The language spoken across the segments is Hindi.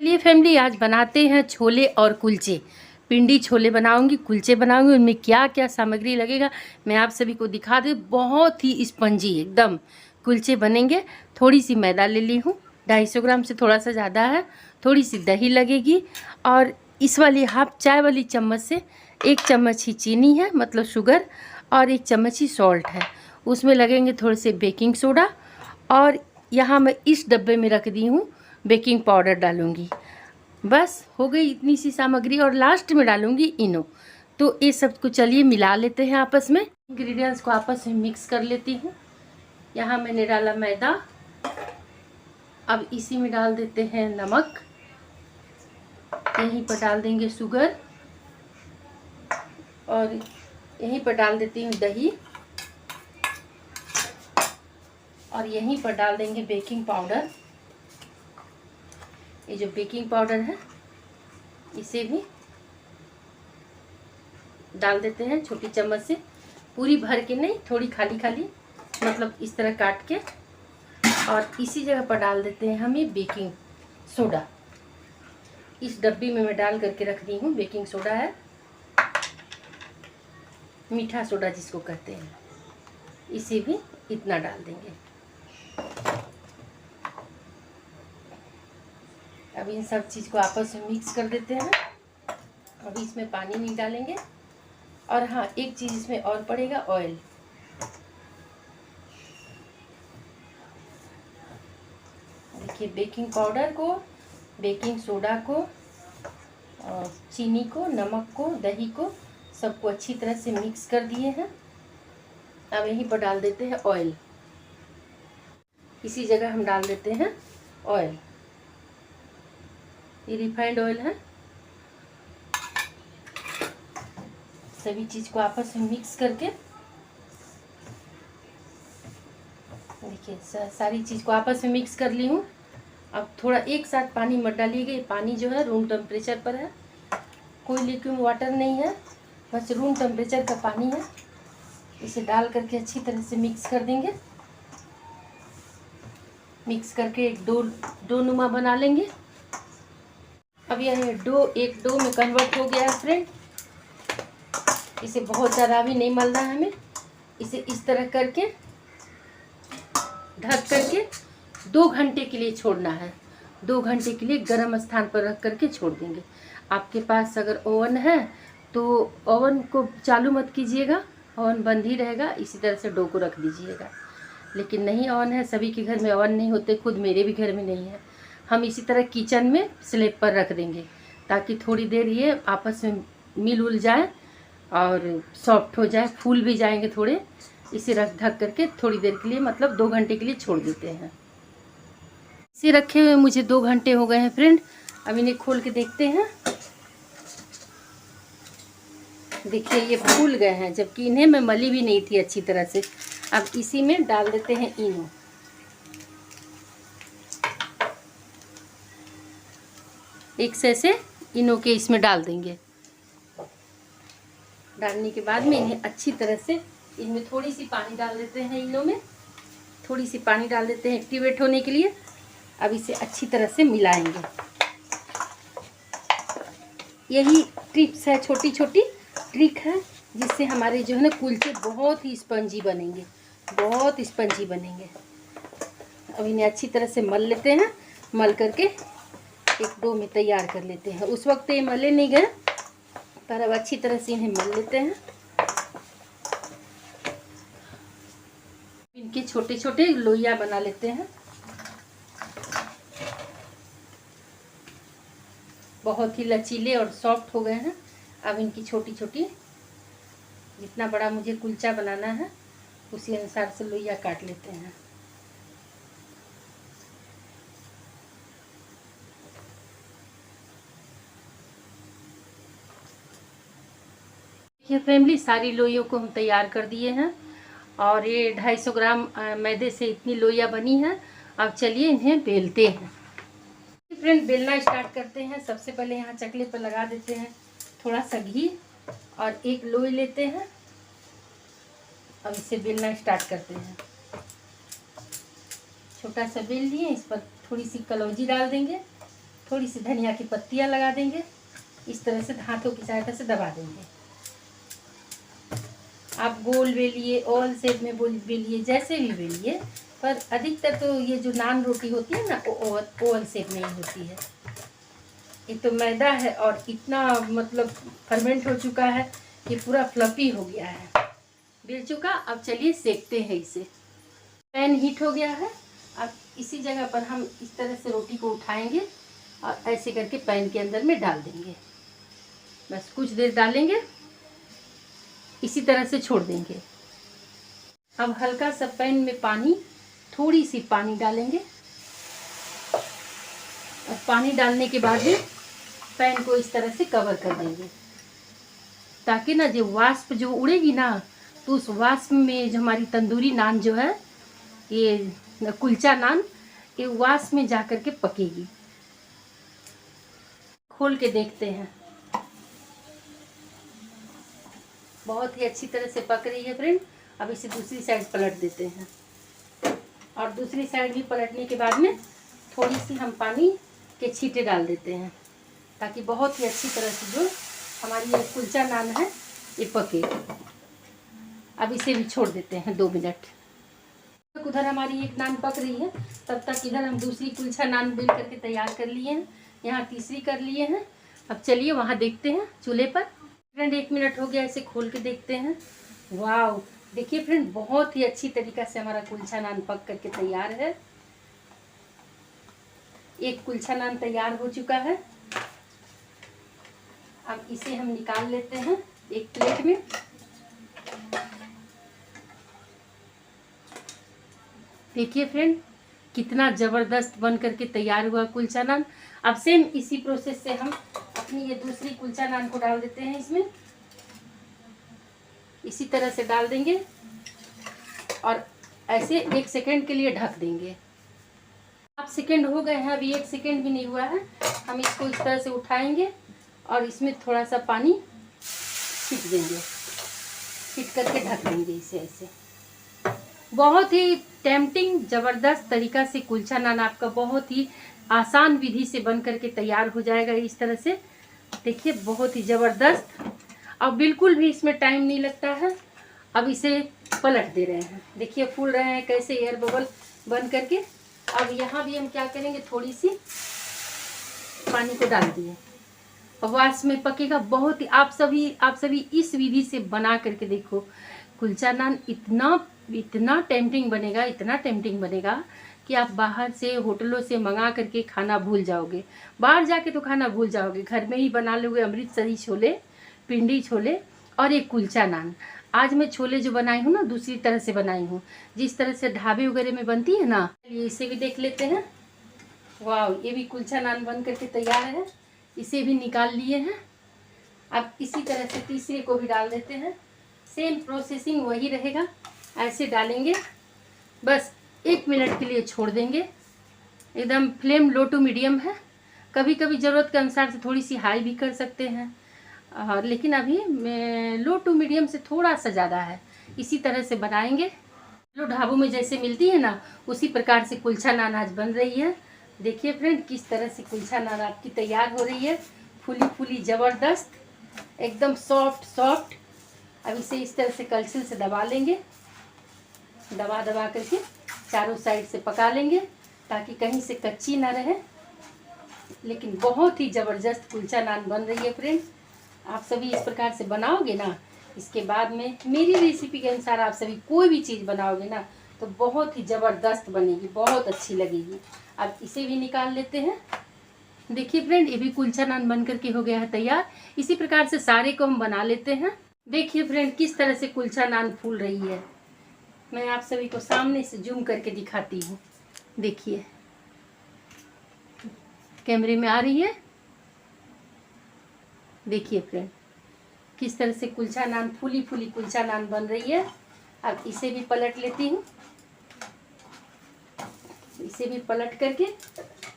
चलिए फैमिली, आज बनाते हैं छोले और कुलचे। पिंडी छोले बनाऊंगी, कुलचे बनाऊंगी। उनमें क्या क्या सामग्री लगेगा मैं आप सभी को दिखा दूँ। बहुत ही स्पंजी एकदम कुलचे बनेंगे। थोड़ी सी मैदा ले ली हूँ, 250 ग्राम से थोड़ा सा ज़्यादा है। थोड़ी सी दही लगेगी और इस वाली हाफ चाय वाली चम्मच से 1 चम्मच ही चीनी है, मतलब शुगर, और 1 चम्मच ही सॉल्ट है। उसमें लगेंगे थोड़े से बेकिंग सोडा, और यहाँ मैं इस डब्बे में रख दी हूँ बेकिंग पाउडर डालूंगी। बस हो गई इतनी सी सामग्री, और लास्ट में डालूंगी इनो। तो ये सब को चलिए मिला लेते हैं आपस में। इंग्रेडिएंट्स को आपस में मिक्स कर लेती हूँ। यहाँ मैंने डाला मैदा, अब इसी में डाल देते हैं नमक, यहीं पर डाल देंगे शुगर, और यहीं पर डाल देती हूँ दही, और यहीं पर डाल देंगे बेकिंग पाउडर। ये जो बेकिंग पाउडर है इसे भी डाल देते हैं छोटी चम्मच से, पूरी भर के नहीं, थोड़ी खाली खाली, मतलब इस तरह काट के। और इसी जगह पर डाल देते हैं हम ये बेकिंग सोडा। इस डब्बी में मैं डाल करके रख दी हूँ। बेकिंग सोडा है, मीठा सोडा जिसको कहते हैं, इसे भी इतना डाल देंगे। अब इन सब चीज़ को आपस में मिक्स कर देते हैं। अभी इसमें पानी नहीं डालेंगे। और हाँ, एक चीज़ इसमें और पड़ेगा, ऑयल। देखिए, बेकिंग पाउडर को, बेकिंग सोडा को, और चीनी को, नमक को, दही को, सबको अच्छी तरह से मिक्स कर दिए हैं। अब यहीं पर डाल देते हैं ऑयल। इसी जगह हम डाल देते हैं ऑयल। ये रिफाइंड ऑयल है। सभी चीज़ को आपस में मिक्स करके, देखिए सारी चीज़ को आपस में मिक्स कर ली हूँ। अब थोड़ा एक साथ पानी मत डालिएगा। ये पानी जो है रूम टेम्परेचर पर है, कोई लिक्विड वाटर नहीं है, बस रूम टेम्परेचर का पानी है। इसे डाल करके अच्छी तरह से मिक्स कर देंगे। मिक्स करके एक डो नुमा बना लेंगे। अब यह एक डो में कन्वर्ट हो गया है फ्रेंड। इसे बहुत ज़्यादा भी नहीं मलना है हमें। इसे इस तरह करके ढक करके 2 घंटे के लिए छोड़ना है। 2 घंटे के लिए गर्म स्थान पर रख करके छोड़ देंगे। आपके पास अगर ओवन है तो ओवन को चालू मत कीजिएगा, ओवन बंद ही रहेगा। इसी तरह से डो को रख दीजिएगा। लेकिन नहीं ओवन है, सभी के घर में ओवन नहीं होते, खुद मेरे भी घर में नहीं है। हम इसी तरह किचन में स्लैब पर रख देंगे, ताकि थोड़ी देर ये आपस में मिल उल जाए और सॉफ्ट हो जाए, फूल भी जाएंगे थोड़े। इसे ढक करके थोड़ी देर के लिए, मतलब 2 घंटे के लिए छोड़ देते हैं। इसे रखे हुए मुझे 2 घंटे हो गए हैं फ्रेंड। अब इन्हें खोल के देखते हैं। देखिए, ये फूल गए हैं, जबकि इन्हें मैं मली भी नहीं थी अच्छी तरह से। अब इसी में डाल देते हैं इनो। एक से इनो के इसमें डाल देंगे। डालने के बाद में इन्हें अच्छी तरह से, इनमें थोड़ी सी पानी डाल देते हैं, इनो में थोड़ी सी पानी डाल देते हैं एक्टिवेट होने के लिए। अब इसे अच्छी तरह से मिलाएंगे। यही टिप्स है, छोटी छोटी ट्रिक है, जिससे हमारे जो है ना कुलचे बहुत ही स्पंजी बनेंगे, बहुत स्पंजी बनेंगे। अब इन्हें अच्छी तरह से मल लेते हैं। मल करके एक डो में तैयार कर लेते हैं। उस वक्त ये मले नहीं गए, पर अब अच्छी तरह से इन्हें मल लेते हैं। इनके छोटे छोटे लोइया बना लेते हैं। बहुत ही लचीले और सॉफ्ट हो गए हैं। अब इनकी छोटी छोटी, जितना बड़ा मुझे कुलचा बनाना है उसी अनुसार से लोइया काट लेते हैं। ये फैमिली, सारी लोइयों को हम तैयार कर दिए हैं, और ये 250 ग्राम मैदे से इतनी लोइया बनी है। अब चलिए इन्हें बेलते हैं। फ्रेंड, बेलना स्टार्ट करते हैं। सबसे पहले यहाँ चकले पर लगा देते हैं थोड़ा सा घी, और एक लोई लेते हैं। अब इसे बेलना स्टार्ट करते हैं। छोटा सा बेल लिए, इस पर थोड़ी सी कलौंजी डाल देंगे, थोड़ी सी धनिया की पत्तियां लगा देंगे, इस तरह से हाथों की सहायता से दबा देंगे। आप गोल बेलिए, ओवल शेप में बेलिए, जैसे भी बेलिए, पर अधिकतर तो ये जो नान रोटी होती है ना, वो ओवल शेप में ही होती है। ये तो मैदा है और इतना मतलब फर्मेंट हो चुका है कि पूरा फ्लफी हो गया है, बेल चुका। अब चलिए सेकते हैं इसे। पैन हीट हो गया है। अब इसी जगह पर हम इस तरह से रोटी को उठाएंगे और ऐसे करके पैन के अंदर में डाल देंगे। बस कुछ देर डालेंगे, इसी तरह से छोड़ देंगे। अब हल्का सा पैन में पानी, थोड़ी सी पानी डालेंगे और पानी डालने के बाद में पैन को इस तरह से कवर कर देंगे, ताकि ना जो वाष्प जो उड़ेगी ना, तो उस वाष्प में जो हमारी तंदूरी नान जो है, ये कुलचा नान, ये वाष्प में जा कर के पकेगी। खोल के देखते हैं, बहुत ही अच्छी तरह से पक रही है फ्रेंड। अब इसे दूसरी साइड पलट देते हैं और दूसरी साइड भी पलटने के बाद में थोड़ी सी हम पानी के छींटे डाल देते हैं, ताकि बहुत ही अच्छी तरह से जो हमारी ये कुलचा नान है ये पके। अब इसे भी छोड़ देते हैं 2 मिनट। उधर हमारी एक नान पक रही है, तब तक इधर हम दूसरी कुलचा नान बेल करके तैयार कर लिए हैं, यहाँ तीसरी कर लिए हैं। अब चलिए वहाँ देखते हैं चूल्हे पर। फ्रेंड 1 मिनट हो गया, इसे खोल के देखते हैं। वाव, देखिए फ्रेंड, बहुत ही अच्छी तरीक़ा से हमारा कुलचा नान पक करके तैयार है। एक कुलचा नान तैयार हो चुका है। अब इसे हम निकाल लेते हैं एक प्लेट में। देखिए फ्रेंड, कितना ज़बरदस्त बन करके तैयार हुआ कुलचा नान। अब सेम इसी प्रोसेस से हम अपनी ये दूसरी कुलचा नान को डाल देते हैं इसमें। इसी तरह से डाल देंगे और ऐसे 1 सेकेंड के लिए ढक देंगे। अब सेकेंड हो गए हैं, अभी 1 सेकेंड भी नहीं हुआ है। हम इसको इस तरह से उठाएंगे और इसमें थोड़ा सा पानी छींट देंगे, छींट करके ढक देंगे इसे ऐसे। बहुत ही टेम्पटिंग ज़बरदस्त तरीक़ा से कुलचा नान आपका बहुत ही आसान विधि से बन करके तैयार हो जाएगा इस तरह से। देखिए बहुत ही ज़बरदस्त, अब बिल्कुल भी इसमें टाइम नहीं लगता है। अब इसे पलट दे रहे हैं, देखिए फूल रहे हैं कैसे एयर बबल बन करके। अब यहाँ भी हम क्या करेंगे, थोड़ी सी पानी को डाल दिए, वाष्प में पकेगा। बहुत ही आप सभी इस विधि से बना करके देखो, कुलचा नान इतना टेम्पटिंग बनेगा, इतना टेम्पटिंग बनेगा कि आप बाहर से होटलों से मंगा करके खाना भूल जाओगे। बाहर जाके तो खाना भूल जाओगे, घर में ही बना लोगे अमृतसरी छोले, पिंडी छोले और एक कुलचा नान। आज मैं छोले जो बनाई हूँ ना, दूसरी तरह से बनाई हूँ, जिस तरह से ढाबे वगैरह में बनती है ना। चलिए इसे भी देख लेते हैं। वाह, ये भी कुलचा नान बन करके तैयार है, इसे भी निकाल लिए हैं। अब इसी तरह से तीसरे को भी डाल देते हैं। सेम प्रोसेसिंग वही रहेगा, ऐसे डालेंगे, बस 1 मिनट के लिए छोड़ देंगे। एकदम फ्लेम लो टू मीडियम है। कभी कभी ज़रूरत के अनुसार से थोड़ी सी हाई भी कर सकते हैं, लेकिन अभी लो टू मीडियम से थोड़ा सा ज़्यादा है। इसी तरह से बनाएंगे, जो ढाबों में जैसे मिलती है ना, उसी प्रकार से कुलचा नान आज बन रही है। देखिए फ्रेंड, किस तरह से कुलचा नान आपकी तैयार हो रही है, फूली फूली ज़बरदस्त, एकदम सॉफ्ट। अब इसे इस तरह से कलछुल से दबा लेंगे, दबा करके चारों साइड से पका लेंगे, ताकि कहीं से कच्ची ना रहे। लेकिन बहुत ही ज़बरदस्त कुलचा नान बन रही है फ्रेंड। आप सभी इस प्रकार से बनाओगे ना, इसके बाद में मेरी रेसिपी के अनुसार आप सभी कोई भी चीज़ बनाओगे ना, तो बहुत ही ज़बरदस्त बनेगी, बहुत अच्छी लगेगी। अब इसे भी निकाल लेते हैं। देखिए फ्रेंड, ये भी कुलचा नान बन करके हो गया है तैयार। इसी प्रकार से सारे को हम बना लेते हैं। देखिए फ्रेंड, किस तरह से कुलचा नान फूल रही है। मैं आप सभी को सामने से जूम करके दिखाती हूँ। देखिए, कैमरे में आ रही है। देखिए फ्रेंड, किस तरह से कुलचा नान, फूली फूली कुलचा नान बन रही है। अब इसे भी पलट लेती हूँ, इसे भी पलट करके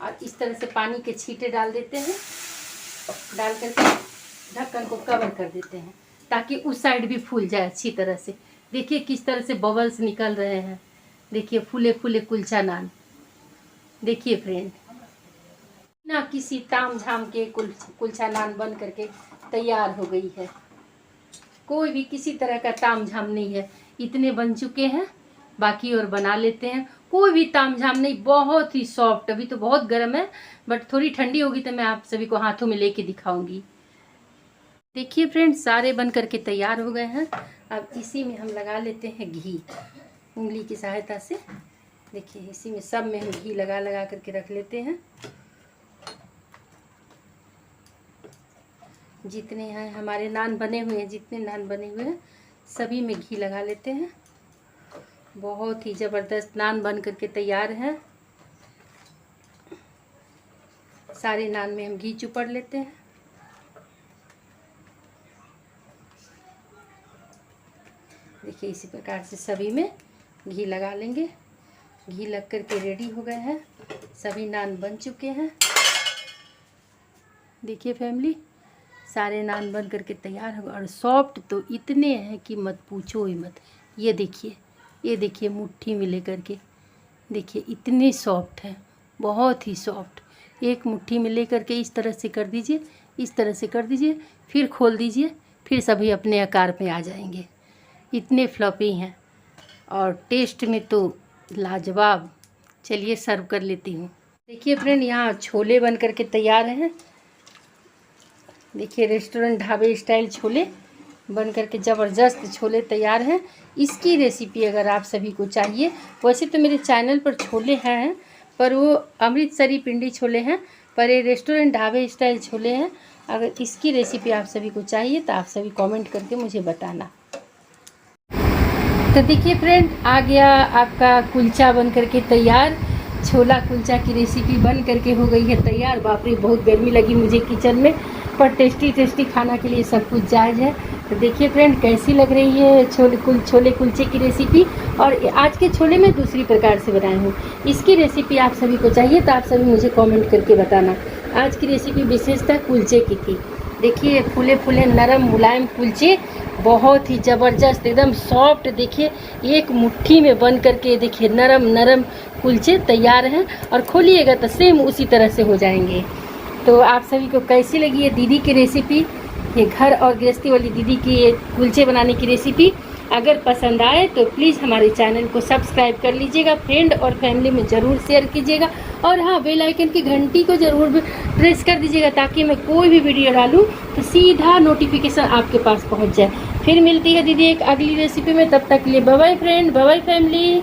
और इस तरह से पानी के छींटे डाल देते हैं, डाल करके ढक्कन को कवर कर देते हैं, ताकि उस साइड भी फूल जाए अच्छी तरह से। देखिए किस तरह से बबल्स निकल रहे हैं। देखिए फूले फूले कुलचा नान। देखिए फ्रेंड, ना किसी ताम झाम के कुलचा नान बन करके तैयार हो गई है। कोई भी किसी तरह का ताम झाम नहीं है, इतने बन चुके हैं, बाकी और बना लेते हैं। कोई भी ताम झाम नहीं, बहुत ही सॉफ्ट। अभी तो बहुत गर्म है, बट थोड़ी ठंडी होगी तो मैं आप सभी को हाथों में लेके दिखाऊंगी। देखिए फ्रेंड्स, सारे बन करके तैयार हो गए हैं। अब इसी में हम लगा लेते हैं घी उंगली की सहायता से। देखिए इसी में सब में हम घी लगा लगा करके रख लेते हैं। जितने हैं हमारे नान बने हुए हैं, जितने नान बने हुए हैं सभी में घी लगा लेते हैं। बहुत ही ज़बरदस्त नान बन करके तैयार हैं। सारे नान में हम घी चुपड़ लेते हैं। देखिए इसी प्रकार से सभी में घी लगा लेंगे। घी लग करके रेडी हो गए हैं, सभी नान बन चुके हैं। देखिए फैमिली, सारे नान बन करके तैयार हो गए और सॉफ्ट तो इतने हैं कि मत पूछो ही मत। ये देखिए मुट्ठी में लेकर के देखिए इतने सॉफ्ट हैं, बहुत ही सॉफ्ट। एक मुट्ठी में लेकर के इस तरह से कर दीजिए, इस तरह से कर दीजिए, फिर खोल दीजिए, फिर सभी अपने आकार में आ जाएंगे। इतने फ्लफी हैं और टेस्ट में तो लाजवाब। चलिए सर्व कर लेती हूँ। देखिए फ्रेंड, यहाँ छोले बन करके तैयार हैं। देखिए रेस्टोरेंट ढाबे स्टाइल छोले बन करके ज़बरदस्त छोले तैयार हैं। इसकी रेसिपी अगर आप सभी को चाहिए, वैसे तो मेरे चैनल पर छोले हैं, पर वो अमृतसरी पिंडी छोले हैं, पर ये रेस्टोरेंट ढाबे स्टाइल छोले हैं। अगर इसकी रेसिपी आप सभी को चाहिए तो आप सभी कमेंट करके मुझे बताना। तो देखिए फ्रेंड, आ गया आपका कुलचा बन करके तैयार। छोला कुलचा की रेसिपी बन करके हो गई है तैयार। बाप रे, बहुत गर्मी लगी मुझे किचन में, पर टेस्टी खाना के लिए सब कुछ जायज़ है। तो देखिए फ्रेंड, कैसी लग रही है छोले कुलचे की रेसिपी। और आज के छोले मैं दूसरी प्रकार से बनाई हूँ। इसकी रेसिपी आप सभी को चाहिए तो आप सभी मुझे कमेंट करके बताना। आज की रेसिपी विशेषतः कुलचे की थी। देखिए फूले फूले नरम मुलायम कुलचे, बहुत ही ज़बरदस्त, एकदम सॉफ्ट। देखिए एक मुट्ठी में बन करके देखिए नरम नरम कुलचे तैयार हैं, और खोलिएगा तो सेम उसी तरह से हो जाएंगे। तो आप सभी को कैसी लगी ये दीदी की रेसिपी, ये घर और गृहस्थी वाली दीदी की ये कुलचे बनाने की रेसिपी? अगर पसंद आए तो प्लीज़ हमारे चैनल को सब्सक्राइब कर लीजिएगा, फ्रेंड और फैमिली में ज़रूर शेयर कीजिएगा, और हाँ बेल आइकन की घंटी को ज़रूर प्रेस कर दीजिएगा, ताकि मैं कोई भी वीडियो डालूँ तो सीधा नोटिफिकेशन आपके पास पहुँच जाए। फिर मिलती है दीदी एक अगली रेसिपी में, तब तक के लिए bye bye friend, bye bye family.